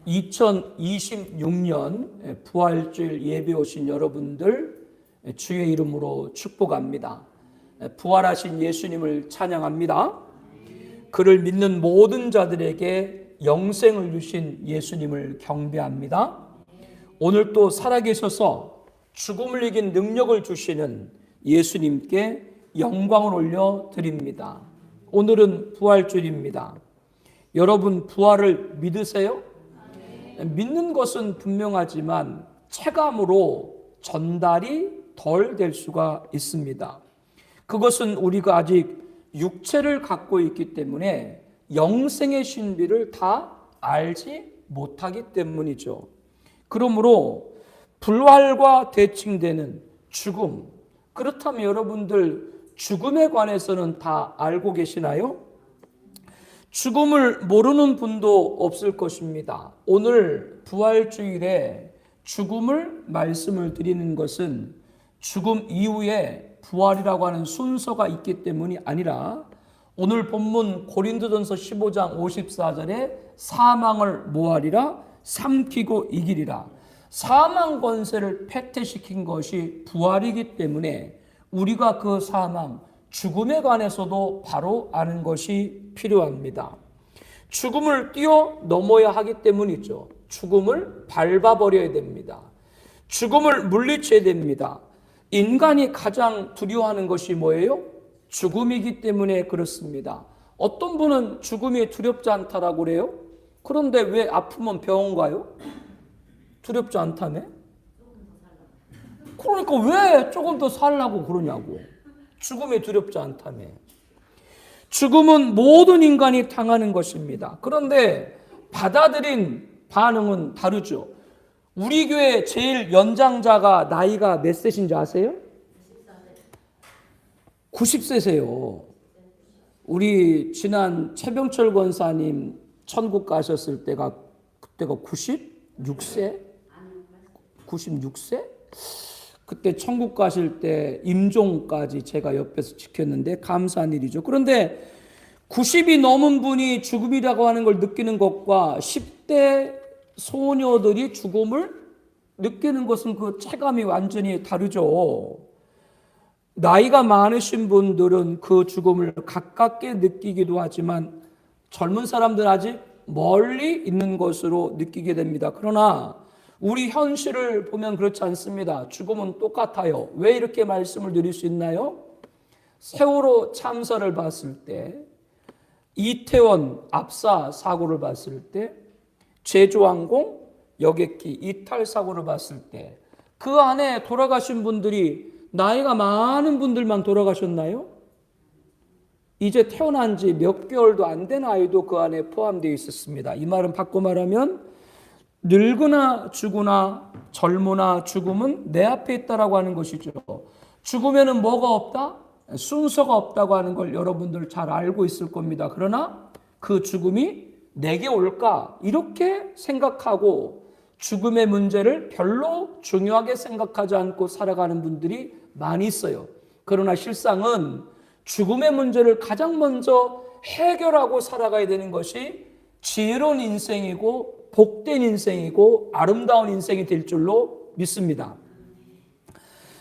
2026년 부활주일 예배 오신 여러분들 주의 이름으로 축복합니다. 부활하신 예수님을 찬양합니다. 그를 믿는 모든 자들에게 영생을 주신 예수님을 경배합니다. 오늘 또 살아계셔서 죽음을 이긴 능력을 주시는 예수님께 영광을 올려드립니다. 오늘은 부활주일입니다. 여러분 부활을 믿으세요? 믿는 것은 분명하지만 체감으로 전달이 덜 될 수가 있습니다. 그것은 우리가 아직 육체를 갖고 있기 때문에 영생의 신비를 다 알지 못하기 때문이죠. 그러므로 불활과 대칭되는 죽음, 그렇다면 여러분들 죽음에 관해서는 다 알고 계시나요? 죽음을 모르는 분도 없을 것입니다. 오늘 부활주일에 죽음을 말씀을 드리는 것은 죽음 이후에 부활이라고 하는 순서가 있기 때문이 아니라 오늘 본문 고린도전서 15장 54절에 사망을 모하리라 삼키고 이기리라. 사망 권세를 패퇴시킨 것이 부활이기 때문에 우리가 그 사망, 죽음에 관해서도 바로 아는 것이 필요합니다. 죽음을 뛰어넘어야 하기 때문이죠. 죽음을 밟아버려야 됩니다. 죽음을 물리쳐야 됩니다. 인간이 가장 두려워하는 것이 뭐예요? 죽음이기 때문에 그렇습니다. 어떤 분은 죽음이 두렵지 않다라고 그래요? 그런데 왜 아프면 병원 가요? 두렵지 않다며? 그러니까 왜 조금 더 살라고 그러냐고. 죽음이 두렵지 않다며. 죽음은 모든 인간이 당하는 것입니다. 그런데 받아들인 반응은 다르죠. 우리 교회 제일 연장자가 나이가 몇 세신지 아세요? 90세세요. 우리 지난 최병철 권사님 천국 가셨을 때가 그때가 96세? 96세? 그때 천국 가실 때 임종까지 제가 옆에서 지켰는데 감사한 일이죠. 그런데 90이 넘은 분이 죽음이라고 하는 걸 느끼는 것과 10대 소녀들이 죽음을 느끼는 것은 그 체감이 완전히 다르죠. 나이가 많으신 분들은 그 죽음을 가깝게 느끼기도 하지만 젊은 사람들은 아직 멀리 있는 것으로 느끼게 됩니다. 그러나 우리 현실을 보면 그렇지 않습니다. 죽음은 똑같아요. 왜 이렇게 말씀을 드릴 수 있나요? 세월호 참사를 봤을 때, 이태원 압사 사고를 봤을 때, 제주항공 여객기 이탈 사고를 봤을 때 그 안에 돌아가신 분들이 나이가 많은 분들만 돌아가셨나요? 이제 태어난 지 몇 개월도 안 된 아이도 그 안에 포함되어 있었습니다. 이 말은 바꿔 말하면 늙으나 죽으나 젊으나 죽음은 내 앞에 있다라고 하는 것이죠. 죽으면은 뭐가 없다? 순서가 없다고 하는 걸 여러분들 잘 알고 있을 겁니다. 그러나 그 죽음이 내게 올까? 이렇게 생각하고 죽음의 문제를 별로 중요하게 생각하지 않고 살아가는 분들이 많이 있어요. 그러나 실상은 죽음의 문제를 가장 먼저 해결하고 살아가야 되는 것이 지혜로운 인생이고 복된 인생이고 아름다운 인생이 될 줄로 믿습니다.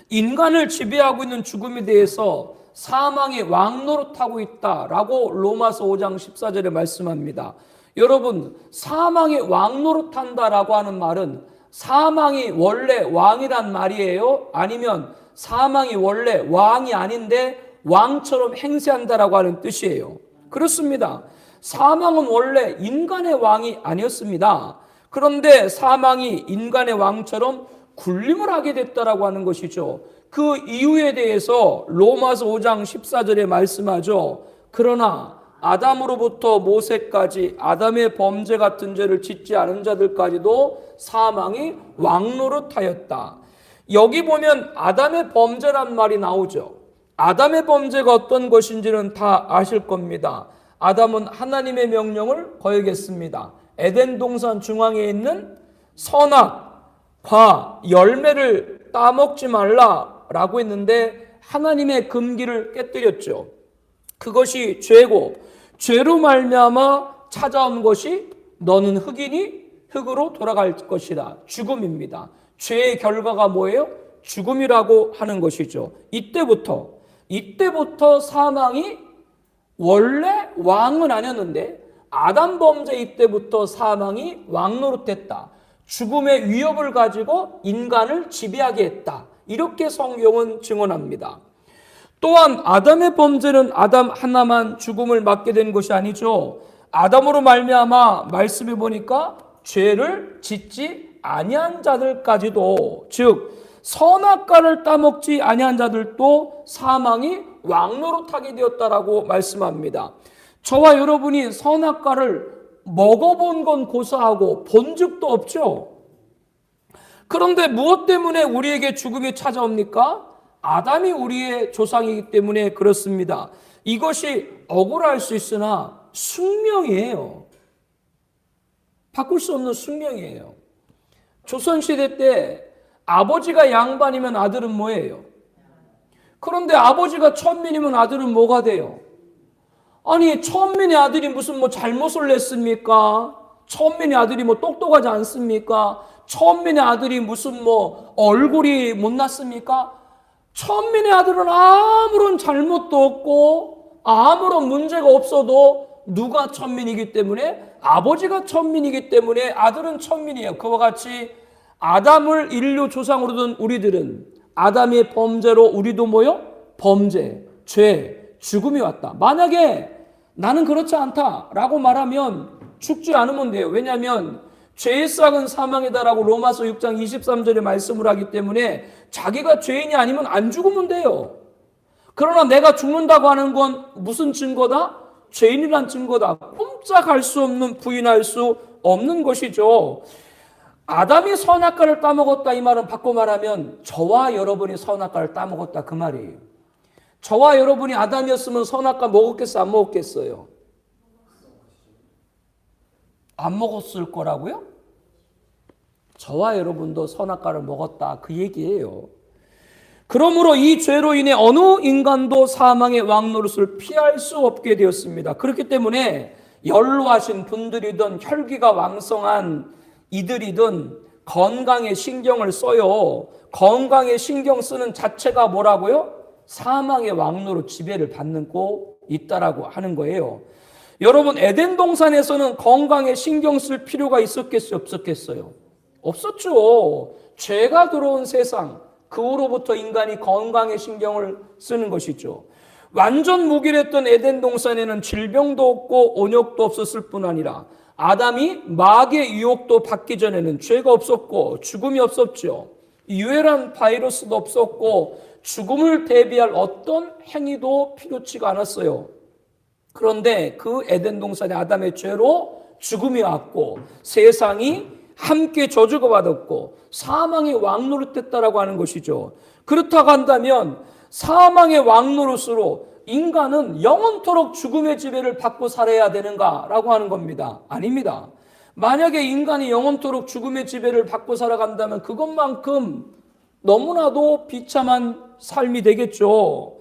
인간을 지배하고 있는 죽음에 대해서 사망의 왕노릇하고 있다라고 로마서 5장 14절에 말씀합니다. 여러분, 사망의 왕노릇한다라고 하는 말은 사망이 원래 왕이란 말이에요? 아니면 사망이 원래 왕이 아닌데 왕처럼 행세한다라고 하는 뜻이에요? 그렇습니다. 사망은 원래 인간의 왕이 아니었습니다. 그런데 사망이 인간의 왕처럼 군림을 하게 됐다라고 하는 것이죠. 그 이유에 대해서 로마서 5장 14절에 말씀하죠. 그러나 아담으로부터 모세까지 아담의 범죄 같은 죄를 짓지 않은 자들까지도 사망이 왕노릇하였다. 여기 보면 아담의 범죄란 말이 나오죠. 아담의 범죄가 어떤 것인지는 다 아실 겁니다. 아담은 하나님의 명령을 거역했습니다. 에덴 동산 중앙에 있는 선악과 열매를 따먹지 말라라고 했는데 하나님의 금기를 깨뜨렸죠. 그것이 죄고 죄로 말미암아 찾아온 것이 너는 흑인이 흑으로 돌아갈 것이다. 죽음입니다. 죄의 결과가 뭐예요? 죽음이라고 하는 것이죠. 이때부터 사망이 원래 왕은 아니었는데 아담 범죄 이때부터 사망이 왕노릇했다. 죽음의 위협을 가지고 인간을 지배하게 했다. 이렇게 성경은 증언합니다. 또한 아담의 범죄는 아담 하나만 죽음을 맞게 된 것이 아니죠. 아담으로 말미암아 말씀해 보니까 죄를 짓지 아니한 자들까지도, 즉 선악과를 따먹지 아니한 자들도 사망이 왕노릇하게 되었다라고 말씀합니다. 저와 여러분이 선악과를 먹어본 건 고사하고 본 적도 없죠. 그런데 무엇 때문에 우리에게 죽음이 찾아옵니까? 아담이 우리의 조상이기 때문에 그렇습니다. 이것이 억울할 수 있으나 숙명이에요. 바꿀 수 없는 숙명이에요. 조선시대 때 아버지가 양반이면 아들은 뭐예요? 그런데 아버지가 천민이면 아들은 뭐가 돼요? 아니, 천민의 아들이 무슨 뭐 잘못을 냈습니까? 천민의 아들이 뭐 똑똑하지 않습니까? 천민의 아들이 무슨 뭐 얼굴이 못났습니까? 천민의 아들은 아무런 잘못도 없고 아무런 문제가 없어도 누가 천민이기 때문에, 아버지가 천민이기 때문에 아들은 천민이에요. 그와 같이 아담을 인류 조상으로 둔 우리들은 아담의 범죄로 우리도 뭐요? 범죄, 죄, 죽음이 왔다. 만약에 나는 그렇지 않다라고 말하면 죽지 않으면 돼요. 왜냐하면 죄의 싹은 사망이다라고 로마서 6장 23절에 말씀을 하기 때문에 자기가 죄인이 아니면 안 죽으면 돼요. 그러나 내가 죽는다고 하는 건 무슨 증거다? 죄인이란 증거다. 꼼짝할 수 없는, 부인할 수 없는 것이죠. 아담이 선악과를 따먹었다 이 말은 바꿔 말하면 저와 여러분이 선악과를 따먹었다 그 말이에요. 저와 여러분이 아담이었으면 선악과 먹었겠어요? 안 먹었겠어요? 안 먹었을 거라고요? 저와 여러분도 선악과를 먹었다 그 얘기예요. 그러므로 이 죄로 인해 어느 인간도 사망의 왕노릇을 피할 수 없게 되었습니다. 그렇기 때문에 연로하신 분들이든 혈기가 왕성한 이들이든 건강에 신경을 써요. 건강에 신경 쓰는 자체가 뭐라고요? 사망의 왕노릇 지배를 받고 있다라고 하는 거예요. 여러분, 에덴 동산에서는 건강에 신경 쓸 필요가 있었겠어요? 없었겠어요? 없었죠. 죄가 들어온 세상, 그 후로부터 인간이 건강에 신경을 쓰는 것이죠. 완전 무기랬던 에덴 동산에는 질병도 없고 온역도 없었을 뿐 아니라 아담이 마귀의 유혹도 받기 전에는 죄가 없었고 죽음이 없었죠. 유해란 바이러스도 없었고 죽음을 대비할 어떤 행위도 필요치가 않았어요. 그런데 그 에덴 동산의 아담의 죄로 죽음이 왔고 세상이 함께 저주가 받았고 사망의 왕노릇했다라고 하는 것이죠. 그렇다고 한다면 사망의 왕노릇으로 인간은 영원토록 죽음의 지배를 받고 살아야 되는가라고 하는 겁니다. 아닙니다. 만약에 인간이 영원토록 죽음의 지배를 받고 살아간다면 그것만큼 너무나도 비참한 삶이 되겠죠.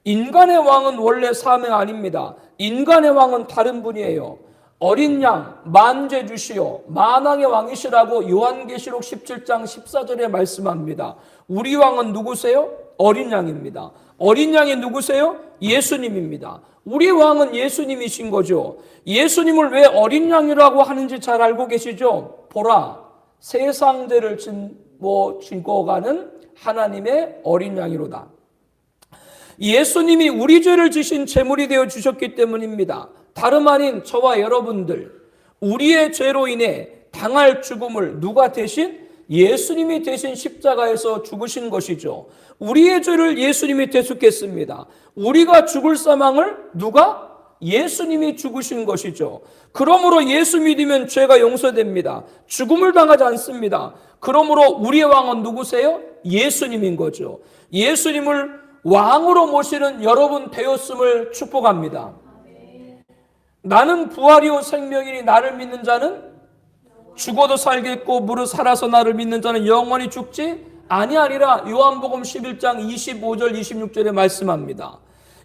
인간의 왕은 원래 사명 아닙니다. 인간의 왕은 다른 분이에요. 어린 양 만죄 주시오 만왕의 왕이시라고 요한계시록 17장 14절에 말씀합니다. 우리 왕은 누구세요? 어린 양입니다. 어린 양이 누구세요? 예수님입니다. 우리 왕은 예수님이신 거죠. 예수님을 왜 어린 양이라고 하는지 잘 알고 계시죠? 보라, 세상 죄를 짊어가는 하나님의 어린 양이로다. 예수님이 우리 죄를 지신 제물이 되어 주셨기 때문입니다. 다름 아닌 저와 여러분들, 우리의 죄로 인해 당할 죽음을 누가 대신? 예수님이 대신 십자가에서 죽으신 것이죠. 우리의 죄를 예수님이 대속했습니다. 우리가 죽을 사망을 누가? 예수님이 죽으신 것이죠. 그러므로 예수 믿으면 죄가 용서됩니다. 죽음을 당하지 않습니다. 그러므로 우리의 왕은 누구세요? 예수님인 거죠. 예수님을 왕으로 모시는 여러분 되었음을 축복합니다. 나는 부활이요 생명이니 나를 믿는 자는 죽어도 살겠고 무릇 살아서 나를 믿는 자는 영원히 죽지 아니하리라. 요한복음 11장 25절 26절에 말씀합니다.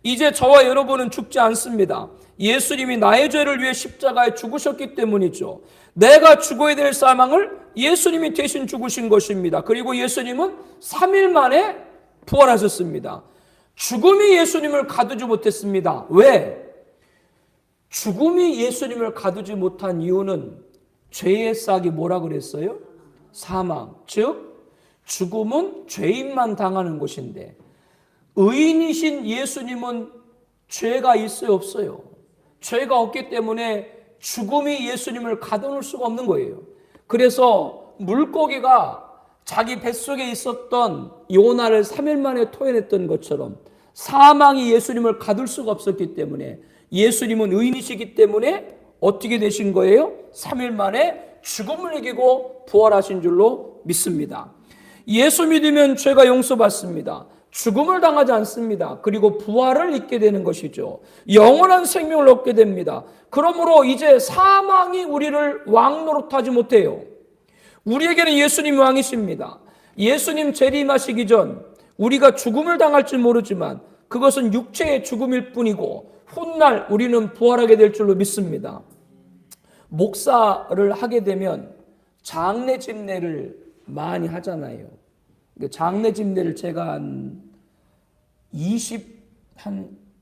이제 저와 여러분은 죽지 않습니다. 예수님이 나의 죄를 위해 십자가에 죽으셨기 때문이죠. 내가 죽어야 될 사망을 예수님이 대신 죽으신 것입니다. 그리고 예수님은 3일 만에 부활하셨습니다. 죽음이 예수님을 가두지 못했습니다. 왜? 죽음이 예수님을 가두지 못한 이유는 죄의 싹이 뭐라 그랬어요? 사망. 즉 죽음은 죄인만 당하는 것인데 의인이신 예수님은 죄가 있어요, 없어요? 죄가 없기 때문에 죽음이 예수님을 가둬놓을 수가 없는 거예요. 그래서 물고기가 자기 뱃속에 있었던 요나를 3일 만에 토해냈던 것처럼 사망이 예수님을 가둘 수가 없었기 때문에 예수님은 의인이시기 때문에 어떻게 되신 거예요? 3일 만에 죽음을 이기고 부활하신 줄로 믿습니다. 예수 믿으면 죄가 용서받습니다. 죽음을 당하지 않습니다. 그리고 부활을 잊게 되는 것이죠. 영원한 생명을 얻게 됩니다. 그러므로 이제 사망이 우리를 왕 노릇하지 못해요. 우리에게는 예수님이 왕이십니다. 예수님 재림하시기 전 우리가 죽음을 당할지 모르지만 그것은 육체의 죽음일 뿐이고 훗날 우리는 부활하게 될 줄로 믿습니다. 목사를 하게 되면 장례 집례를 많이 하잖아요. 장례 집례를 제가 한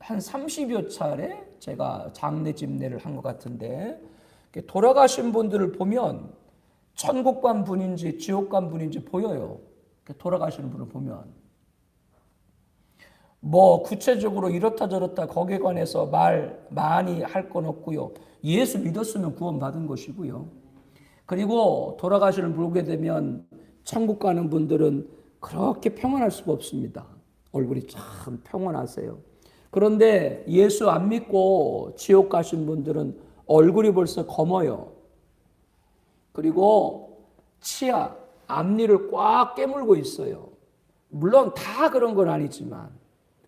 30여 차례 제가 장례 집례를 한 것 같은데 돌아가신 분들을 보면 천국 간 분인지 지옥 간 분인지 보여요. 돌아가시는 분을 보면. 뭐 구체적으로 이렇다 저렇다 거기에 관해서 말 많이 할 건 없고요. 예수 믿었으면 구원받은 것이고요. 그리고 돌아가시는 분 보게 되면 천국 가는 분들은 그렇게 평안할 수가 없습니다. 얼굴이 참 평안하세요. 그런데 예수 안 믿고 지옥 가신 분들은 얼굴이 벌써 검어요. 그리고 치아, 앞니를 꽉 깨물고 있어요. 물론 다 그런 건 아니지만.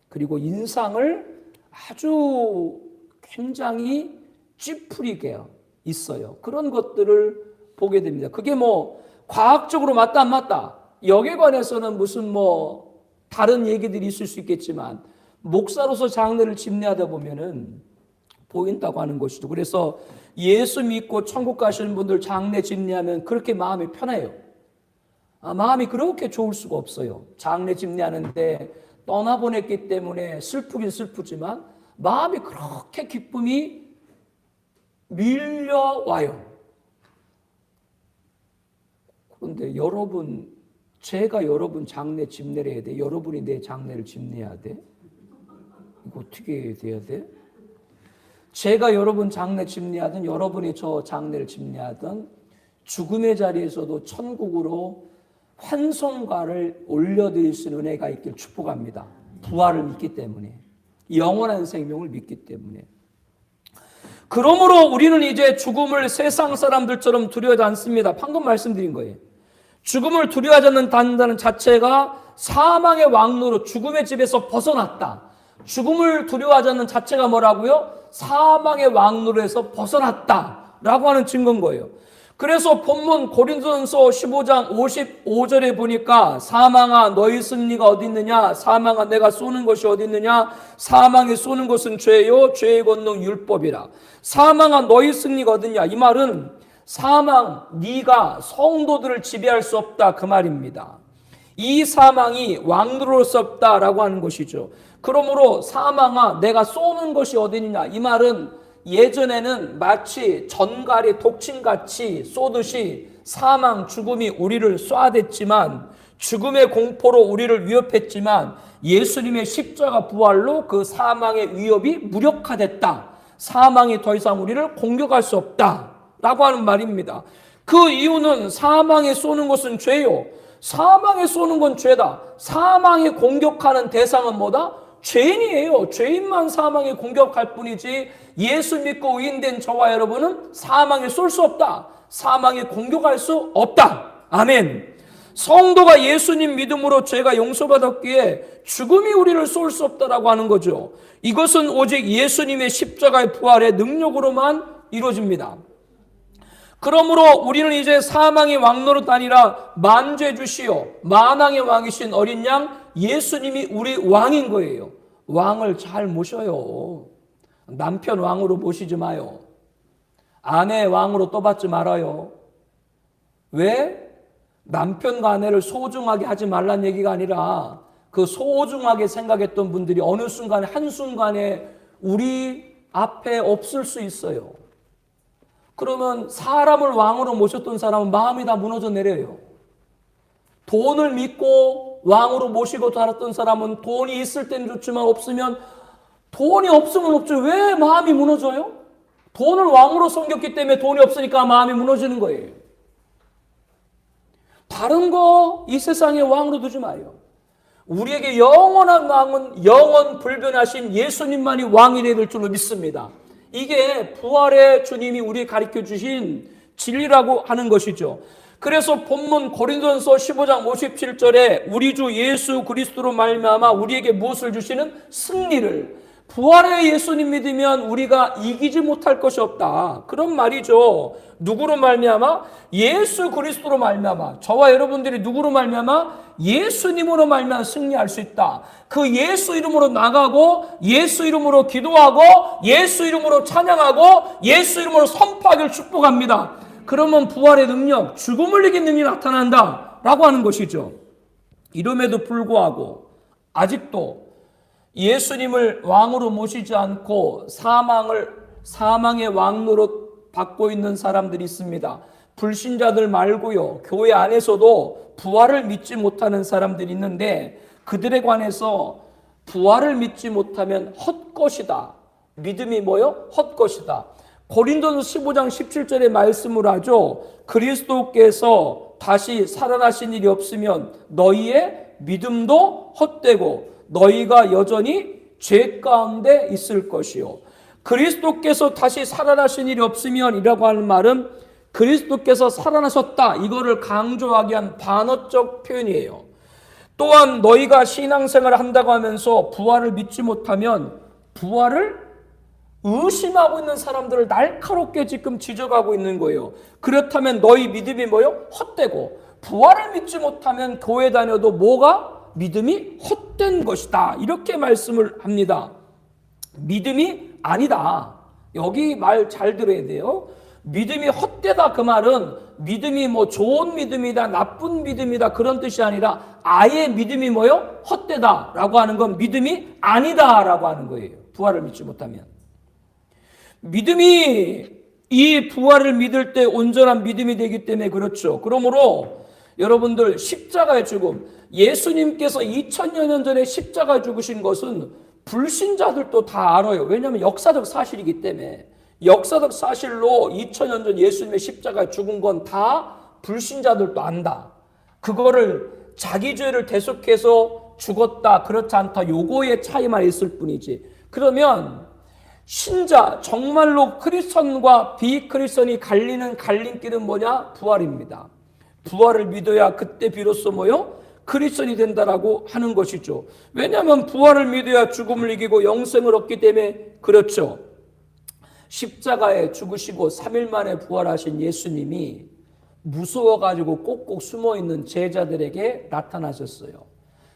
그리고 인상을 아주 굉장히 찌푸리게 있어요. 그런 것들을 보게 됩니다. 그게 뭐 과학적으로 맞다 안 맞다 여기에 관해서는 무슨 뭐 다른 얘기들이 있을 수 있겠지만 목사로서 장례를 집례하다 보면은 보인다고 하는 것이죠. 그래서 예수 믿고 천국 가시는 분들 장례 집례하면 그렇게 마음이 편해요. 마음이 그렇게 좋을 수가 없어요. 장례 집례하는데 떠나보냈기 때문에 슬프긴 슬프지만 마음이 그렇게 기쁨이 밀려와요. 그런데 여러분, 제가 여러분 장례 집례를 해야 돼? 여러분이 내 장례를 집례해야 돼? 이거 어떻게 돼야 돼? 제가 여러분 장례 집례하든 여러분이 저 장례를 집례하든 죽음의 자리에서도 천국으로 환송가를 올려드릴 수 있는 은혜가 있길 축복합니다. 부활을 믿기 때문에, 영원한 생명을 믿기 때문에. 그러므로 우리는 이제 죽음을 세상 사람들처럼 두려워하지 않습니다. 방금 말씀드린 거예요. 죽음을 두려워하지 않는다는 자체가 사망의 왕노릇, 죽음의 집에서 벗어났다. 죽음을 두려워하지 않는 자체가 뭐라고요? 사망의 왕노릇에서 벗어났다라고 하는 증거인 거예요. 그래서 본문 고린도전서 15장 55절에 보니까 사망아 너희 승리가 어디 있느냐? 사망아 내가 쏘는 것이 어디 있느냐? 사망이 쏘는 것은 죄요 죄의 권능 율법이라. 사망아 너희 승리가 어디 있냐? 이 말은 사망 네가 성도들을 지배할 수 없다 그 말입니다. 이 사망이 왕노릇할 수 없다라고 하는 것이죠. 그러므로 사망아 내가 쏘는 것이 어디 있느냐? 이 말은 예전에는 마치 전갈이 독침같이 쏘듯이 사망, 죽음이 우리를 쏴댔지만 죽음의 공포로 우리를 위협했지만 예수님의 십자가 부활로 그 사망의 위협이 무력화됐다. 사망이 더 이상 우리를 공격할 수 없다라고 하는 말입니다. 그 이유는 사망에 쏘는 것은 죄요. 사망에 쏘는 건 죄다. 사망이 공격하는 대상은 뭐다? 죄인이에요. 죄인만 사망에 공격할 뿐이지 예수 믿고 의인된 저와 여러분은 사망에 쏠 수 없다. 사망에 공격할 수 없다. 아멘. 성도가 예수님 믿음으로 죄가 용서받았기에 죽음이 우리를 쏠 수 없다라고 하는 거죠. 이것은 오직 예수님의 십자가의 부활의 능력으로만 이루어집니다. 그러므로 우리는 이제 사망의 왕노릇 아니라 만죄주시오 만왕의 왕이신 어린 양 예수님이 우리 왕인 거예요. 왕을 잘 모셔요. 남편 왕으로 모시지 마요. 아내 왕으로 떠받지 말아요. 왜? 남편과 아내를 소중하게 하지 말란 얘기가 아니라 그 소중하게 생각했던 분들이 어느 순간에 한순간에 우리 앞에 없을 수 있어요. 그러면 사람을 왕으로 모셨던 사람은 마음이 다 무너져 내려요. 돈을 믿고 왕으로 모시고 살았던 사람은 돈이 있을 땐 좋지만 없으면 돈이 없으면 없죠. 왜 마음이 무너져요? 돈을 왕으로 섬겼기 때문에 돈이 없으니까 마음이 무너지는 거예요. 다른 거 이 세상에 왕으로 두지 마요. 우리에게 영원한 왕은 영원 불변하신 예수님만이 왕이 될 줄로 믿습니다. 이게 부활의 주님이 우리에게 가르쳐 주신 진리라고 하는 것이죠. 그래서 본문 고린도전서 15장 57절에 우리 주 예수 그리스도로 말미암아 우리에게 무엇을 주시는 승리를, 부활의 예수님 믿으면 우리가 이기지 못할 것이 없다. 그런 말이죠. 누구로 말미암아? 예수 그리스도로 말미암아. 저와 여러분들이 누구로 말미암아? 예수님으로 말미암아 승리할 수 있다. 그 예수 이름으로 나가고 예수 이름으로 기도하고 예수 이름으로 찬양하고 예수 이름으로 선포하기를 축복합니다. 그러면 부활의 능력, 죽음을 이긴 능력이 나타난다 라고 하는 것이죠. 이름에도 불구하고 아직도 예수님을 왕으로 모시지 않고 사망의 왕으로 받고 있는 사람들이 있습니다. 불신자들 말고요, 교회 안에서도 부활을 믿지 못하는 사람들이 있는데 그들에 관해서 부활을 믿지 못하면 헛것이다. 믿음이 뭐요? 헛것이다. 고린도서 15장 17절의 말씀을 하죠. 그리스도께서 다시 살아나신 일이 없으면 너희의 믿음도 헛되고 너희가 여전히 죄 가운데 있을 것이요. 그리스도께서 다시 살아나신 일이 없으면 이라고 하는 말은 그리스도께서 살아나셨다, 이거를 강조하기 위한 반어적 표현이에요. 또한 너희가 신앙생활을 한다고 하면서 부활을 믿지 못하면 부활을 의심하고 있는 사람들을 날카롭게 지금 지적하고 있는 거예요. 그렇다면 너희 믿음이 뭐요? 헛되고 부활을 믿지 못하면 교회 다녀도 뭐가? 믿음이 헛된 것이다. 이렇게 말씀을 합니다. 믿음이 아니다. 여기 말 잘 들어야 돼요. 믿음이 헛되다, 그 말은 믿음이 뭐 좋은 믿음이다, 나쁜 믿음이다 그런 뜻이 아니라 아예 믿음이 뭐요? 헛되다 라고 하는 건 믿음이 아니다 라고 하는 거예요. 부활을 믿지 못하면. 믿음이 이 부활을 믿을 때 온전한 믿음이 되기 때문에 그렇죠. 그러므로 여러분들 십자가의 죽음, 예수님께서 2000여 년 전에 십자가에 죽으신 것은 불신자들도 다 알아요. 왜냐하면 역사적 사실이기 때문에. 역사적 사실로 2000년 전 예수님의 십자가에 죽은 건 다 불신자들도 안다. 그거를 자기 죄를 대속해서 죽었다, 그렇지 않다, 요거의 차이만 있을 뿐이지. 그러면 신자, 정말로 크리스천과 비크리스천이 갈리는 갈림길은 뭐냐? 부활입니다. 부활을 믿어야 그때 비로소 뭐요? 크리스천이 된다라고 하는 것이죠. 왜냐하면 부활을 믿어야 죽음을 이기고 영생을 얻기 때문에 그렇죠. 십자가에 죽으시고 3일 만에 부활하신 예수님이 무서워가지고 꼭꼭 숨어있는 제자들에게 나타나셨어요.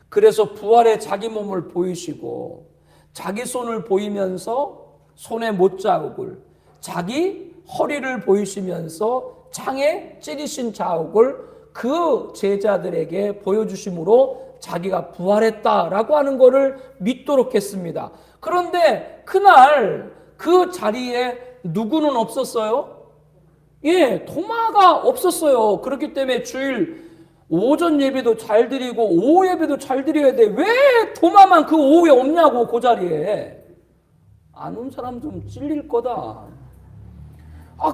그래서 부활의 자기 몸을 보이시고 자기 손을 보이면서 손에 못자국을, 자기 허리를 보이시면서 창에 찌르신 자국을 그 제자들에게 보여주심으로 자기가 부활했다라고 하는 것을 믿도록 했습니다. 그런데 그날 그 자리에 누구는 없었어요? 예, 도마가 없었어요. 그렇기 때문에 주일 오전 예배도 잘 드리고 오후 예배도 잘 드려야 돼. 왜 도마만 그 오후에 없냐고, 그 자리에. 안 온 사람 좀 찔릴 거다.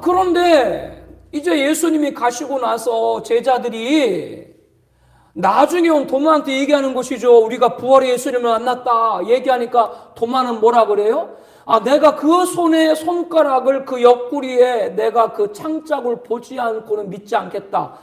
그런데 이제 예수님이 가시고 나서 제자들이 나중에 온 도마한테 얘기하는 것이죠. 우리가 부활의 예수님을 만났다 얘기하니까 도마는 뭐라 그래요? 내가 그 손에 손가락을 그 옆구리에 내가 그 창자국을 보지 않고는 믿지 않겠다.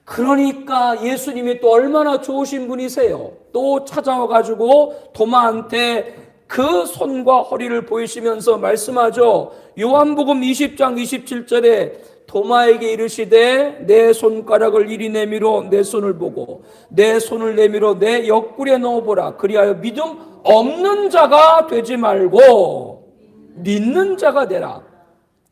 그러니까 예수님이 또 얼마나 좋으신 분이세요. 또 찾아와가지고 도마한테 그 손과 허리를 보이시면서 말씀하죠. 요한복음 20장 27절에 도마에게 이르시되 내 손가락을 이리 내밀어 내 손을 보고 내 손을 내밀어 내 옆구리에 넣어보라. 그리하여 믿음 없는 자가 되지 말고. 믿는 자가 되라.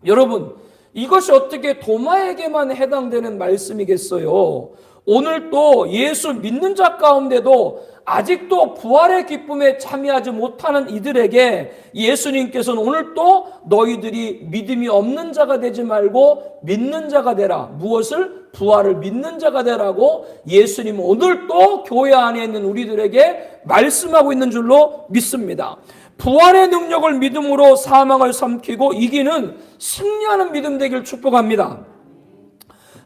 여러분, 이것이 어떻게 도마에게만 해당되는 말씀이겠어요? 오늘 또 예수 믿는 자 가운데도 아직도 부활의 기쁨에 참여하지 못하는 이들에게 예수님께서는 오늘 또 너희들이 믿음이 없는 자가 되지 말고 믿는 자가 되라. 무엇을? 부활을 믿는 자가 되라고 예수님은 오늘 또 교회 안에 있는 우리들에게 말씀하고 있는 줄로 믿습니다. 부활의 능력을 믿음으로 사망을 삼키고 이기는 승리하는 믿음 되길 축복합니다.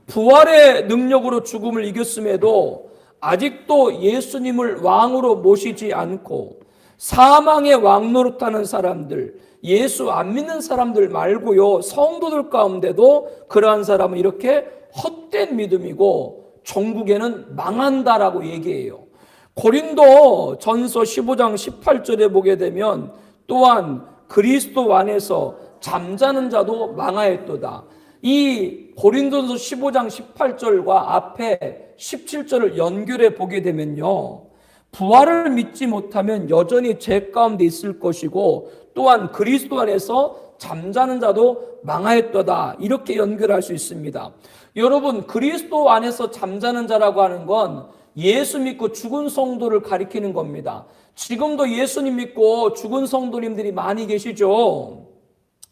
부활의 능력으로 죽음을 이겼음에도 아직도 예수님을 왕으로 모시지 않고 사망의 왕 노릇하는 사람들, 예수 안 믿는 사람들 말고요, 성도들 가운데도 그러한 사람은 이렇게 헛된 믿음이고 종국에는 망한다라고 얘기해요. 고린도 전서 15장 18절에 보게 되면 또한 그리스도 안에서 잠자는 자도 망하였도다. 이 고린도전서 15장 18절과 앞에 17절을 연결해 보게 되면요, 부활을 믿지 못하면 여전히 죄 가운데 있을 것이고 또한 그리스도 안에서 잠자는 자도 망하였도다, 이렇게 연결할 수 있습니다. 여러분, 그리스도 안에서 잠자는 자라고 하는 건 예수 믿고 죽은 성도를 가리키는 겁니다. 지금도 예수님 믿고 죽은 성도님들이 많이 계시죠.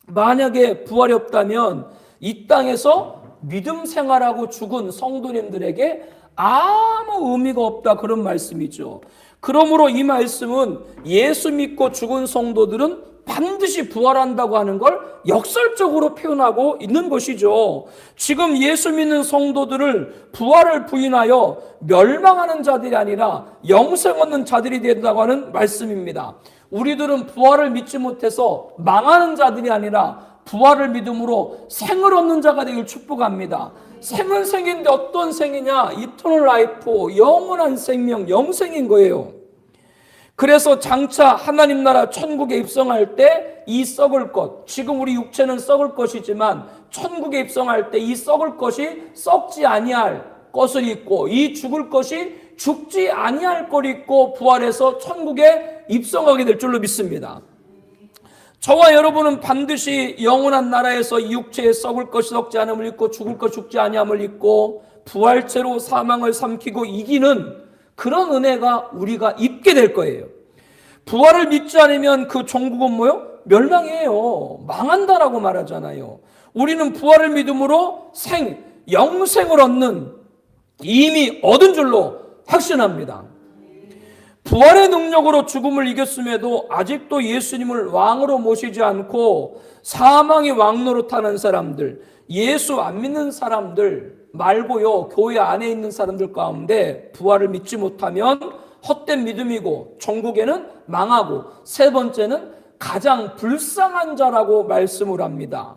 만약에 부활이 없다면 이 땅에서 믿음 생활하고 죽은 성도님들에게 아무 의미가 없다, 그런 말씀이죠. 그러므로 이 말씀은 예수 믿고 죽은 성도들은 반드시 부활한다고 하는 걸 역설적으로 표현하고 있는 것이죠. 지금 예수 믿는 성도들을 부활을 부인하여 멸망하는 자들이 아니라 영생 얻는 자들이 된다고 하는 말씀입니다. 우리들은 부활을 믿지 못해서 망하는 자들이 아니라 부활을 믿음으로 생을 얻는 자가 되길 축복합니다. 생은 생인데 어떤 생이냐? 이터널 라이프, 영원한 생명, 영생인 거예요. 그래서 장차 하나님 나라 천국에 입성할 때 이 썩을 것, 지금 우리 육체는 썩을 것이지만 천국에 입성할 때 이 썩을 것이 썩지 아니할 것을 입고 이 죽을 것이 죽지 아니할 걸 입고 부활해서 천국에 입성하게 될 줄로 믿습니다. 저와 여러분은 반드시 영원한 나라에서 이 육체에 썩을 것이 썩지 않음을 입고 죽을 것 죽지 아니함을 입고 부활체로 사망을 삼키고 이기는 그런 은혜가 우리가 입게 될 거예요. 부활을 믿지 않으면 그 종국은 뭐요? 멸망이에요. 망한다라고 말하잖아요. 우리는 부활을 믿음으로 영생을 얻는, 이미 얻은 줄로 확신합니다. 부활의 능력으로 죽음을 이겼음에도 아직도 예수님을 왕으로 모시지 않고 사망의 왕 노릇하는 사람들, 예수 안 믿는 사람들 말고요, 교회 안에 있는 사람들 가운데 부활을 믿지 못하면 헛된 믿음이고 천국에는 망하고, 세 번째는 가장 불쌍한 자라고 말씀을 합니다.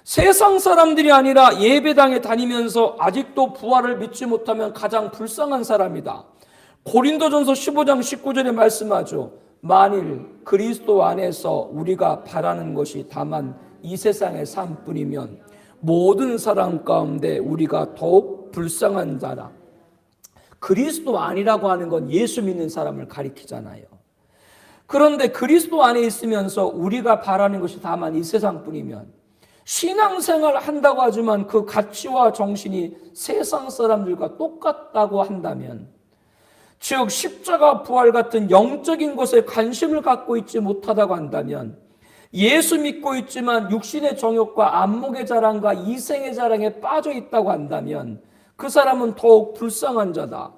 세상 사람들이 아니라 예배당에 다니면서 아직도 부활을 믿지 못하면 가장 불쌍한 사람이다. 고린도전서 15장 19절에 말씀하죠. 만일 그리스도 안에서 우리가 바라는 것이 다만 이 세상의 삶뿐이면 모든 사람 가운데 우리가 더욱 불쌍한 자라. 그리스도 안이라고 하는 건 예수 믿는 사람을 가리키잖아요. 그런데 그리스도 안에 있으면서 우리가 바라는 것이 다만 이 세상뿐이면, 신앙생활 한다고 하지만 그 가치와 정신이 세상 사람들과 똑같다고 한다면, 즉 십자가 부활 같은 영적인 것에 관심을 갖고 있지 못하다고 한다면, 예수 믿고 있지만 육신의 정욕과 안목의 자랑과 이생의 자랑에 빠져 있다고 한다면 그 사람은 더욱 불쌍한 자다.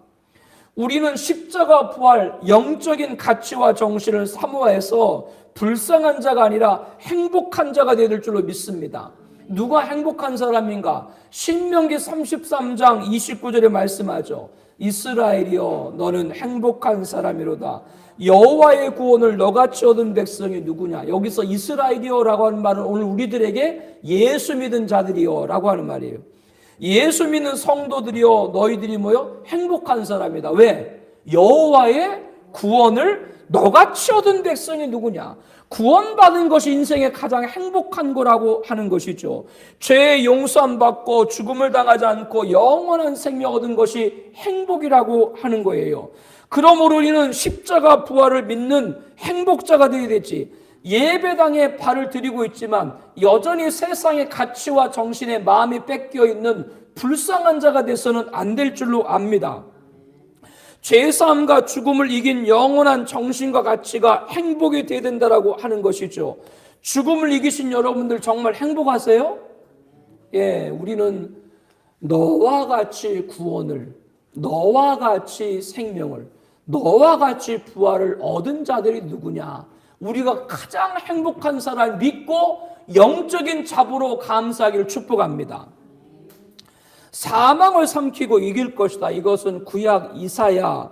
우리는 십자가 부활, 영적인 가치와 정신을 사모해서 불쌍한 자가 아니라 행복한 자가 되야 될 줄로 믿습니다. 누가 행복한 사람인가? 신명기 33장 29절에 말씀하죠. 이스라엘이여 너는 행복한 사람이로다. 여호와의 구원을 너같이 얻은 백성이 누구냐? 여기서 이스라엘이여라고 하는 말은 오늘 우리들에게 예수 믿은 자들이여라고 하는 말이에요. 예수 믿는 성도들이여 너희들이 뭐요? 행복한 사람이다. 왜? 여호와의 구원을 너같이 얻은 백성이 누구냐? 구원받은 것이 인생의 가장 행복한 거라고 하는 것이죠. 죄의 용서함 받고 죽음을 당하지 않고 영원한 생명 얻은 것이 행복이라고 하는 거예요. 그러므로 우리는 십자가 부활을 믿는 행복자가 되어야 되지. 예배당에 발을 들이고 있지만 여전히 세상의 가치와 정신에 마음이 뺏겨 있는 불쌍한 자가 돼서는 안 될 줄로 압니다. 죄사함과 죽음을 이긴 영원한 정신과 가치가 행복이 되어야 된다라고 하는 것이죠. 죽음을 이기신 여러분들 정말 행복하세요? 예, 우리는 너와 같이 구원을, 너와 같이 생명을, 너와 같이 부활을 얻은 자들이 누구냐? 우리가 가장 행복한 사람을 믿고 영적인 자부로 감사하기를 축복합니다. 사망을 삼키고 이길 것이다. 이것은 구약 이사야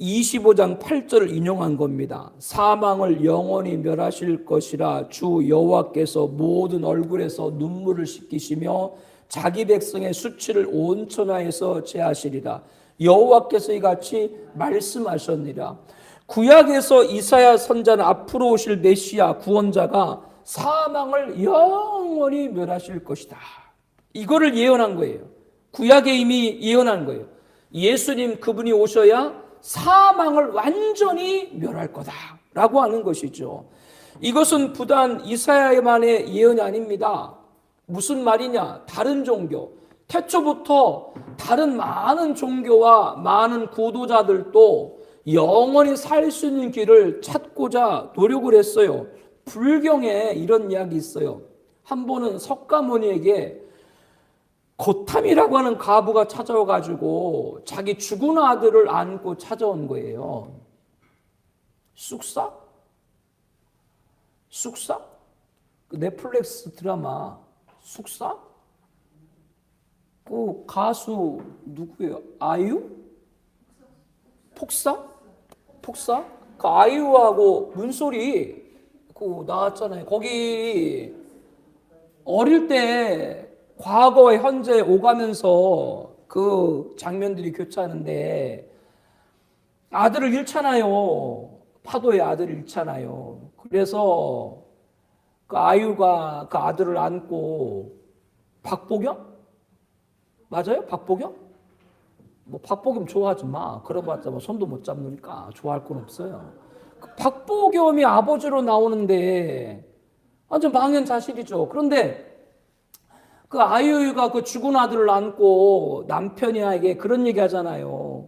25장 8절을 인용한 겁니다. 사망을 영원히 멸하실 것이라 주 여호와께서 모든 얼굴에서 눈물을 씻기시며 자기 백성의 수치를 온 천하에서 제하시리라. 여호와께서 이같이 말씀하셨느니라. 구약에서 이사야 선자는 앞으로 오실 메시아 구원자가 사망을 영원히 멸하실 것이다. 이거를 예언한 거예요. 구약에 이미 예언한 거예요. 예수님 그분이 오셔야 사망을 완전히 멸할 거다라고 하는 것이죠. 이것은 부단 이사야만의 예언이 아닙니다. 무슨 말이냐? 다른 종교, 태초부터 다른 많은 종교와 많은 구도자들도 영원히 살 수 있는 길을 찾고자 노력을 했어요. 불경에 이런 이야기 있어요. 한 번은 석가모니에게 고탐이라고 하는 과부가 찾아와가지고 자기 죽은 아들을 안고 찾아온 거예요. 쑥사? 쑥사? 그 넷플릭스 드라마 쑥사? 그 가수 누구예요? 아이유? 폭사? 폭사? 그 아이유하고 문소리 그 나왔잖아요. 거기 어릴 때 과거와 현재 오가면서 그 장면들이 교차하는데 아들을 잃잖아요. 파도의 아들을 잃잖아요. 그래서 그 아이유가 그 아들을 안고 박보경? 맞아요? 박보경? 뭐 박보경 좋아하지 마. 그래봤자 뭐 손도 못 잡으니까 좋아할 건 없어요. 그 박보경이 아버지로 나오는데 완전 망연자실이죠. 그런데 그 아이유가 그 죽은 아들을 안고 남편이에게 그런 얘기 하잖아요.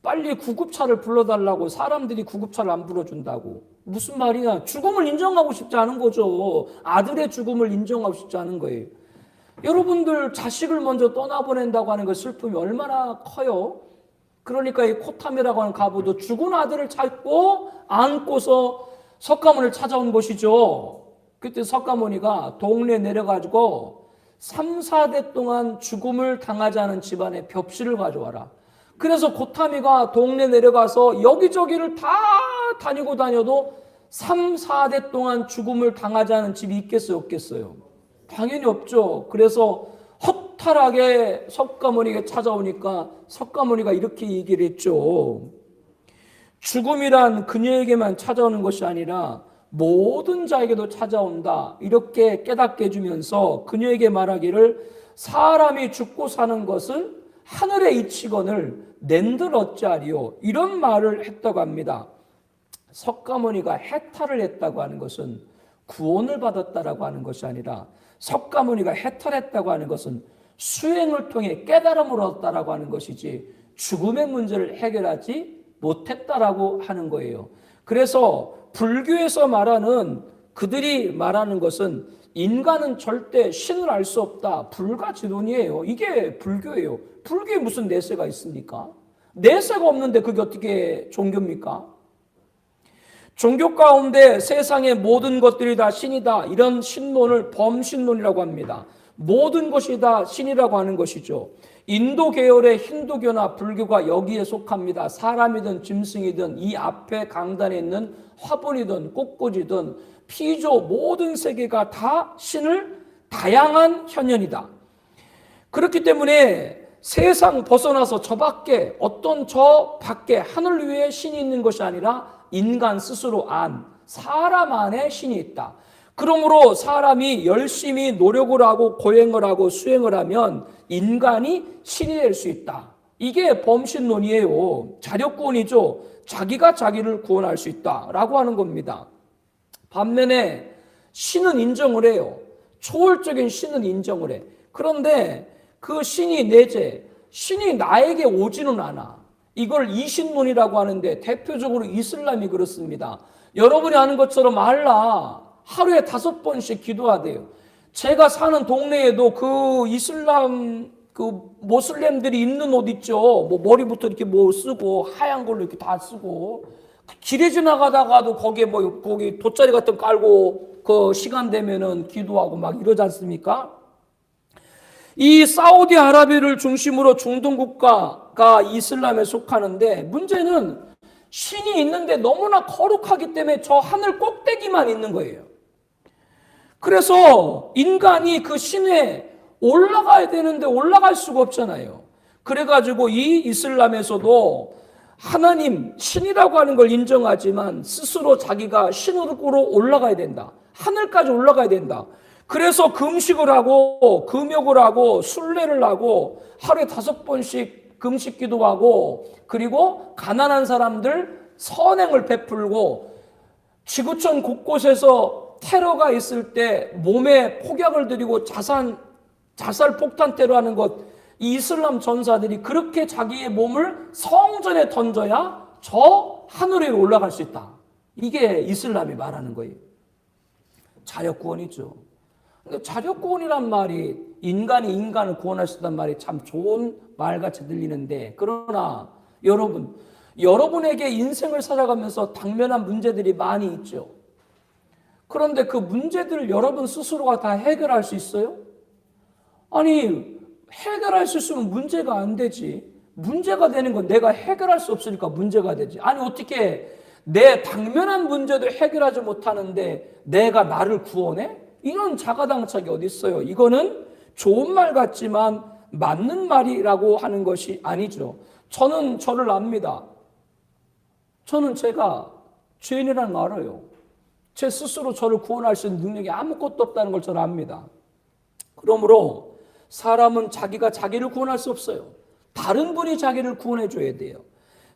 빨리 구급차를 불러달라고. 사람들이 구급차를 안 불러준다고. 무슨 말이냐? 죽음을 인정하고 싶지 않은 거죠. 아들의 죽음을 인정하고 싶지 않은 거예요. 여러분들 자식을 먼저 떠나보낸다고 하는 그 슬픔이 얼마나 커요. 그러니까 이 코탐이라고 하는 가부도 죽은 아들을 찾고 안고서 석가모니를 찾아온 것이죠. 그때 석가모니가 동네에 내려가지고 3, 4대 동안 죽음을 당하지 않은 집안의 벽시를 가져와라. 그래서 고타미가 동네 내려가서 여기저기를 다 다녀도 3, 4대 동안 죽음을 당하지 않은 집이 있겠어요? 없겠어요? 당연히 없죠. 그래서 허탈하게 석가모니에게 찾아오니까 석가모니가 이렇게 얘기를 했죠. 죽음이란 그녀에게만 찾아오는 것이 아니라 모든 자에게도 찾아온다. 이렇게 깨닫게 해주면서 그녀에게 말하기를 사람이 죽고 사는 것은 하늘의 이치거늘 낸들 어찌하리요. 이런 말을 했다고 합니다. 석가모니가 해탈을 했다고 하는 것은 구원을 받았다라고 하는 것이 아니라 석가모니가 해탈했다고 하는 것은 수행을 통해 깨달음을 얻었다라고 하는 것이지 죽음의 문제를 해결하지 못했다라고 하는 거예요. 그래서 불교에서 말하는 그들이 말하는 것은 인간은 절대 신을 알 수 없다. 불가지론이에요. 이게 불교예요. 불교에 무슨 내세가 있습니까? 내세가 없는데 그게 어떻게 종교입니까? 종교 가운데 세상의 모든 것들이 다 신이다. 이런 신론을 범신론이라고 합니다. 모든 것이 다 신이라고 하는 것이죠. 인도 계열의 힌두교나 불교가 여기에 속합니다. 사람이든 짐승이든 이 앞에 강단에 있는 화분이든 꽃꽂이든 피조 모든 세계가 다 신을 다양한 현현이다. 그렇기 때문에 세상 벗어나서 저 밖에 어떤 저 밖에 하늘 위에 신이 있는 것이 아니라 인간 스스로 사람 안에 신이 있다. 그러므로 사람이 열심히 노력을 하고 고행을 하고 수행을 하면 인간이 신이 될 수 있다. 이게 범신론이에요. 자력구원이죠. 자기가 자기를 구원할 수 있다라고 하는 겁니다. 반면에 신은 인정을 해요. 초월적인 신은 인정을 해. 그런데 그 신이 내재, 신이 나에게 오지는 않아. 이걸 이신론이라고 하는데 대표적으로 이슬람이 그렇습니다. 여러분이 아는 것처럼 알라 하루에 5번씩 기도하대요. 제가 사는 동네에도 그 이슬람 그 모슬렘들이 입는 옷 있죠. 뭐 머리부터 이렇게 뭐 쓰고 하얀 걸로 이렇게 다 쓰고 길에 지나가다가도 거기에 뭐 거기 돗자리 같은 거 깔고 그 시간 되면은 기도하고 막 이러지 않습니까? 이 사우디아라비아를 중심으로 중동 국가가 이슬람에 속하는데 문제는 신이 있는데 너무나 거룩하기 때문에 저 하늘 꼭대기만 있는 거예요. 그래서 인간이 그 신에 올라가야 되는데 올라갈 수가 없잖아요. 그래가지고 이 이슬람에서도 하나님, 신이라고 하는 걸 인정하지만 스스로 자기가 신으로 올라가야 된다. 하늘까지 올라가야 된다. 그래서 금식을 하고 금욕을 하고 순례를 하고 하루에 5번씩 금식 기도하고 그리고 가난한 사람들 선행을 베풀고 지구촌 곳곳에서 테러가 있을 때 몸에 폭약을 들이고 자살 폭탄 테러하는 것, 이 이슬람 전사들이 그렇게 자기의 몸을 성전에 던져야 저 하늘에 올라갈 수 있다. 이게 이슬람이 말하는 거예요. 자력구원이죠. 근데 자력구원이란 말이 인간이 인간을 구원할 수 있다는 말이 참 좋은 말같이 들리는데 그러나 여러분에게 인생을 살아가면서 당면한 문제들이 많이 있죠. 그런데 그 문제들을 여러분 스스로가 다 해결할 수 있어요? 아니, 해결할 수 있으면 문제가 안 되지. 문제가 되는 건 내가 해결할 수 없으니까 문제가 되지. 아니, 어떻게 내 당면한 문제도 해결하지 못하는데 내가 나를 구원해? 이런 자가당착이 어디 있어요? 이거는 좋은 말 같지만 맞는 말이라고 하는 것이 아니죠. 저는 저를 압니다. 저는 제가 죄인이라는 걸 알아요. 제 스스로 저를 구원할 수 있는 능력이 아무것도 없다는 걸 저는 압니다. 그러므로 사람은 자기가 자기를 구원할 수 없어요. 다른 분이 자기를 구원해 줘야 돼요.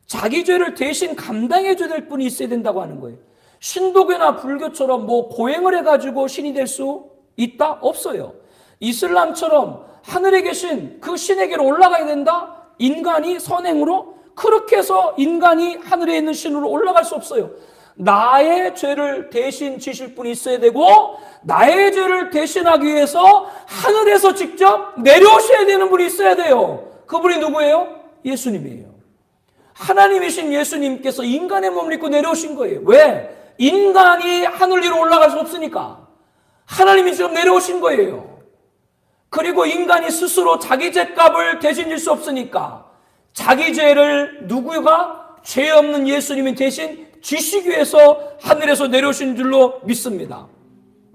자기 죄를 대신 감당해 줘야 될 분이 있어야 된다고 하는 거예요. 신도교나 불교처럼 뭐 고행을 해가지고 신이 될 수 있다? 없어요. 이슬람처럼 하늘에 계신 그 신에게로 올라가야 된다? 인간이 선행으로 그렇게 해서 인간이 하늘에 있는 신으로 올라갈 수 없어요. 나의 죄를 대신 지실 분이 있어야 되고 나의 죄를 대신하기 위해서 하늘에서 직접 내려오셔야 되는 분이 있어야 돼요. 그분이 누구예요? 예수님이에요. 하나님이신 예수님께서 인간의 몸을 입고 내려오신 거예요. 왜? 인간이 하늘 위로 올라갈 수 없으니까 하나님이 지금 내려오신 거예요. 그리고 인간이 스스로 자기 죄값을 대신 질 수 없으니까 자기 죄를 누구가? 죄 없는 예수님이 대신 지시기 위해서 하늘에서 내려오신 줄로 믿습니다.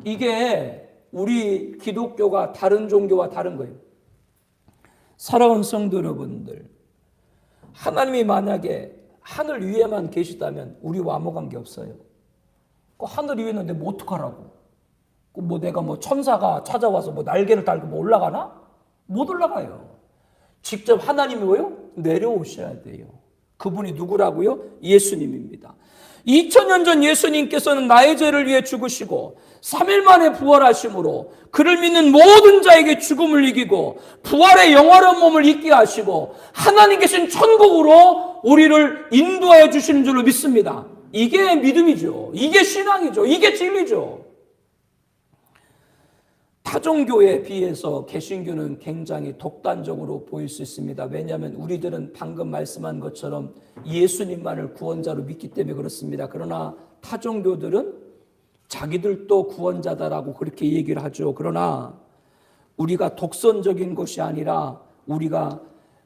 이게 우리 기독교가 다른 종교와 다른 거예요. 사랑하는 성도 여러분들, 하나님이 만약에 하늘 위에만 계시다면 우리와 아무 관계 없어요. 그 하늘 위에 있는데 뭐 어떡하라고? 뭐 내가 뭐 천사가 찾아와서 뭐 날개를 달고 뭐 올라가나? 못 올라가요. 직접 하나님이 뭐요? 내려오셔야 돼요. 그분이 누구라고요? 예수님입니다. 2000년 전 예수님께서는 나의 죄를 위해 죽으시고 3일 만에 부활하심으로 그를 믿는 모든 자에게 죽음을 이기고 부활의 영원한 몸을 있게 하시고 하나님 계신 천국으로 우리를 인도하여 주시는 줄로 믿습니다. 이게 믿음이죠. 이게 신앙이죠. 이게 진리죠. 타종교에 비해서 개신교는 굉장히 독단적으로 보일 수 있습니다. 왜냐하면 우리들은 방금 말씀한 것처럼 예수님만을 구원자로 믿기 때문에 그렇습니다. 그러나 타종교들은 자기들도 구원자다라고 그렇게 얘기를 하죠. 그러나 우리가 독선적인 것이 아니라 우리가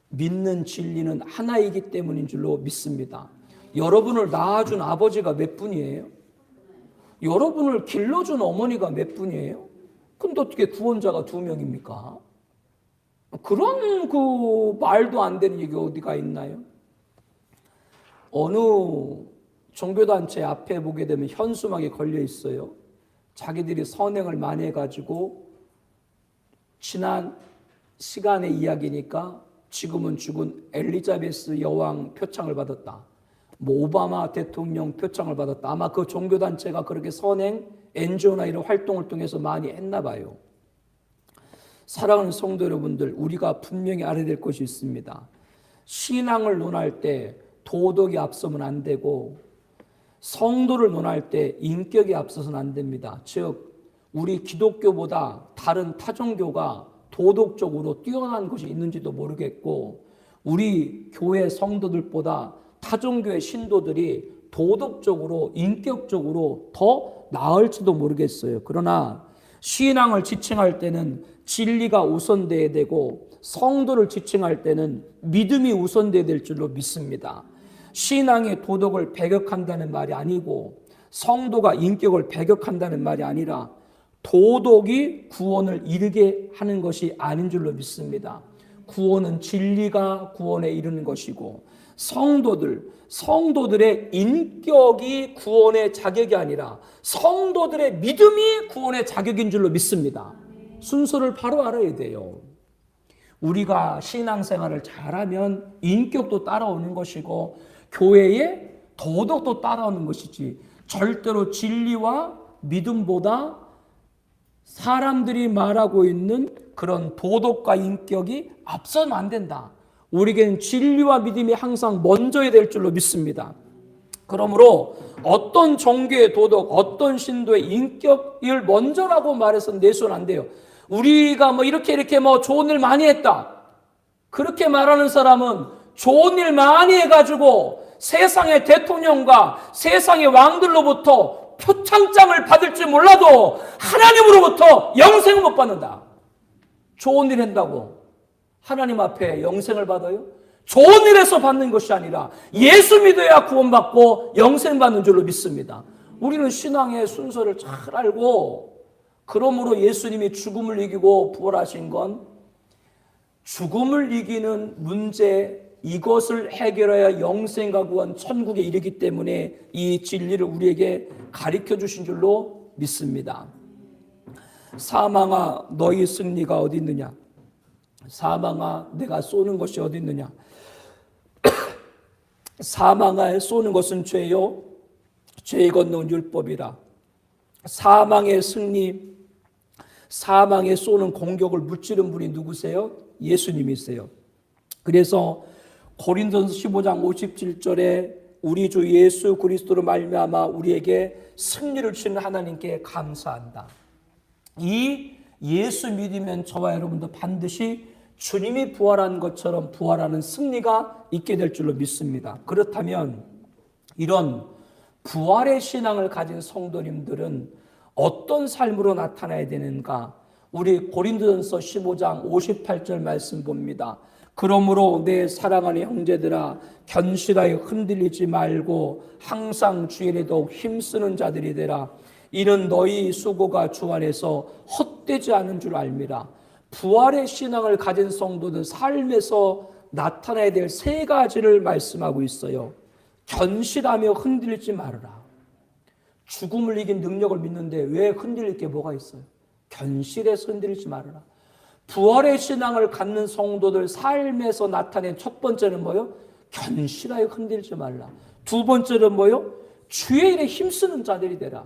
믿는 진리는 하나이기 때문인 줄로 믿습니다. 여러분을 낳아준 아버지가 몇 분이에요? 여러분을 길러준 어머니가 몇 분이에요? 근데 어떻게 구원자가 2명입니까? 그런 그 말도 안 되는 얘기 어디가 있나요? 어느 종교단체 앞에 보게 되면 현수막이 걸려 있어요. 자기들이 선행을 많이 해가지고 지난 시간의 이야기니까 지금은 죽은 엘리자베스 여왕 표창을 받았다. 뭐 오바마 대통령 표창을 받았다. 아마 그 종교단체가 그렇게 선행, NGO나 이런 활동을 통해서 많이 했나 봐요. 사랑하는 성도 여러분들, 우리가 분명히 알아야 될 것이 있습니다. 신앙을 논할 때 도덕이 앞서면 안 되고, 성도를 논할 때 인격이 앞서서는 안 됩니다. 즉 우리 기독교보다 다른 타종교가 도덕적으로 뛰어난 것이 있는지도 모르겠고, 우리 교회 성도들보다 타종교의 신도들이 도덕적으로 인격적으로 더 나을지도 모르겠어요. 그러나 신앙을 지칭할 때는 진리가 우선돼야 되고, 성도를 지칭할 때는 믿음이 우선돼야 될 줄로 믿습니다. 신앙의 도덕을 배격한다는 말이 아니고, 성도가 인격을 배격한다는 말이 아니라 도덕이 구원을 이르게 하는 것이 아닌 줄로 믿습니다. 구원은 진리가 구원에 이르는 것이고, 성도들의 인격이 구원의 자격이 아니라 성도들의 믿음이 구원의 자격인 줄로 믿습니다. 순서를 바로 알아야 돼요. 우리가 신앙생활을 잘하면 인격도 따라오는 것이고 교회의 도덕도 따라오는 것이지, 절대로 진리와 믿음보다 사람들이 말하고 있는 그런 도덕과 인격이 앞서면 안 된다. 우리에게는 진리와 믿음이 항상 먼저야 될 줄로 믿습니다. 그러므로 어떤 종교의 도덕, 어떤 신도의 인격을 먼저라고 말해서 내서는 안 돼요. 우리가 이렇게 좋은 일 많이 했다, 그렇게 말하는 사람은 좋은 일 많이 해가지고 세상의 대통령과 세상의 왕들로부터 표창장을 받을지 몰라도 하나님으로부터 영생을 못 받는다. 좋은 일 한다고 하나님 앞에 영생을 받아요? 좋은 일에서 받는 것이 아니라 예수 믿어야 구원받고 영생 받는 줄로 믿습니다. 우리는 신앙의 순서를 잘 알고, 그러므로 예수님이 죽음을 이기고 부활하신 건 죽음을 이기는 문제, 이것을 해결해야 영생과 구원, 천국에 이르기 때문에 이 진리를 우리에게 가르쳐 주신 줄로 믿습니다. 사망아, 너희 승리가 어디 있느냐? 사망아, 내가 쏘는 것이 어디 있느냐? 사망아에 쏘는 것은 죄요, 죄 건너온 율법이라. 사망의 승리, 사망에 쏘는 공격을 무찌른 분이 누구세요? 예수님이세요. 그래서 고린도전서 15장 57절에 우리 주 예수 그리스도로 말미암아 우리에게 승리를 주시는 하나님께 감사한다. 이 예수 믿으면 저와 여러분도 반드시 주님이 부활한 것처럼 부활하는 승리가 있게 될 줄로 믿습니다. 그렇다면 이런 부활의 신앙을 가진 성도님들은 어떤 삶으로 나타나야 되는가? 우리 고린도전서 15장 58절 말씀 봅니다. 그러므로 내 사랑하는 형제들아, 견실하여 흔들리지 말고 항상 주 일에 더욱 힘쓰는 자들이 되라. 이는 너희 수고가 주 안에서 헛되지 않은 줄 알미라. 부활의 신앙을 가진 성도는 삶에서 나타나야 될 세 가지를 말씀하고 있어요. 견실하며 흔들리지 말아라. 죽음을 이긴 능력을 믿는데 왜 흔들릴 게 뭐가 있어요? 견실해서 흔들리지 말아라. 부활의 신앙을 갖는 성도들 삶에서 나타낸 첫 번째는 뭐요? 견실하여 흔들리지 말라. 두 번째는 뭐요? 주의 일에 힘쓰는 자들이 되라.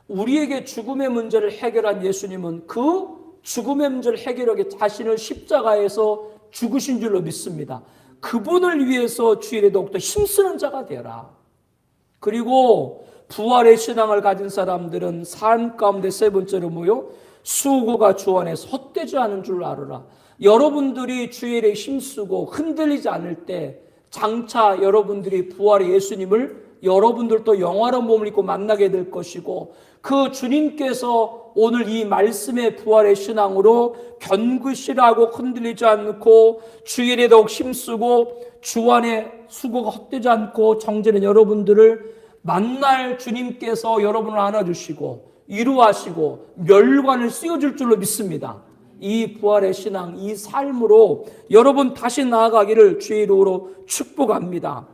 우리에게 죽음의 문제를 해결한 예수님은 그 죽음의 문제를 해결하기 자신을 십자가에서 죽으신 줄로 믿습니다. 그분을 위해서 주의 일에 더욱더 힘쓰는 자가 되라. 그리고 부활의 신앙을 가진 사람들은 삶 가운데 세 번째로 뭐요? 수고가 주 안에서 헛되지 않은 줄 알아라. 여러분들이 주의 일에 힘쓰고 흔들리지 않을 때 장차 여러분들이 부활의 예수님을 여러분들도 영화로운 몸을 입고 만나게 될 것이고, 그 주님께서 오늘 이 말씀의 부활의 신앙으로 견고시라고 흔들리지 않고 주의 일에 더욱 힘쓰고 주 안에 수고가 헛되지 않고 정죄는 여러분들을 만날 주님께서 여러분을 안아주시고 위로하시고 멸관을 씌워줄 줄로 믿습니다. 이 부활의 신앙, 이 삶으로 여러분 다시 나아가기를 주의 이름으로 축복합니다.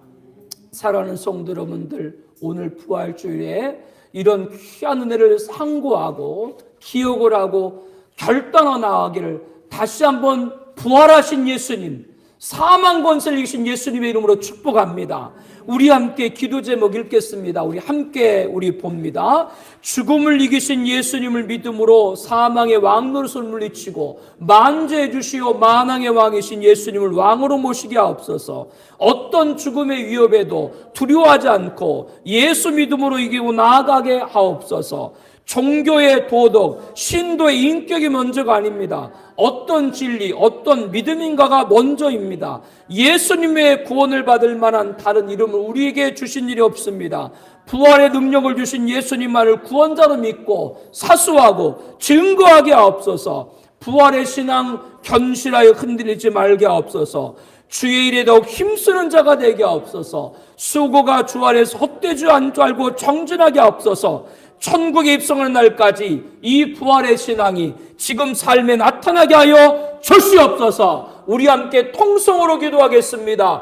사랑하는 성도 여러분들, 오늘 부활주일에 이런 귀한 은혜를 상고하고 기억을 하고 결단하고 나아가기를, 다시 한번 부활하신 예수님, 사망 권세를 이기신 예수님의 이름으로 축복합니다. 우리 함께 기도 제목 읽겠습니다. 우리 봅니다. 죽음을 이기신 예수님을 믿음으로 사망의 왕노릇을 물리치고 만죄해 주시오 만왕의 왕이신 예수님을 왕으로 모시게 하옵소서. 어떤 죽음의 위협에도 두려워하지 않고 예수 믿음으로 이기고 나아가게 하옵소서. 종교의 도덕, 신도의 인격이 먼저가 아닙니다. 어떤 진리, 어떤 믿음인가가 먼저입니다. 예수님의 구원을 받을 만한 다른 이름을 우리에게 주신 일이 없습니다. 부활의 능력을 주신 예수님만을 구원자로 믿고 사수하고 증거하게 하옵소서. 부활의 신앙 견실하여 흔들리지 말게 하옵소서. 주의 일에 더욱 힘쓰는 자가 되게 하옵소서. 수고가 주 안에서 헛되지 않을 줄 알고 정진하게 하옵소서. 천국에 입성하는 날까지 이 부활의 신앙이 지금 삶에 나타나게 하여 주시옵소서. 우리 함께 통성으로 기도하겠습니다.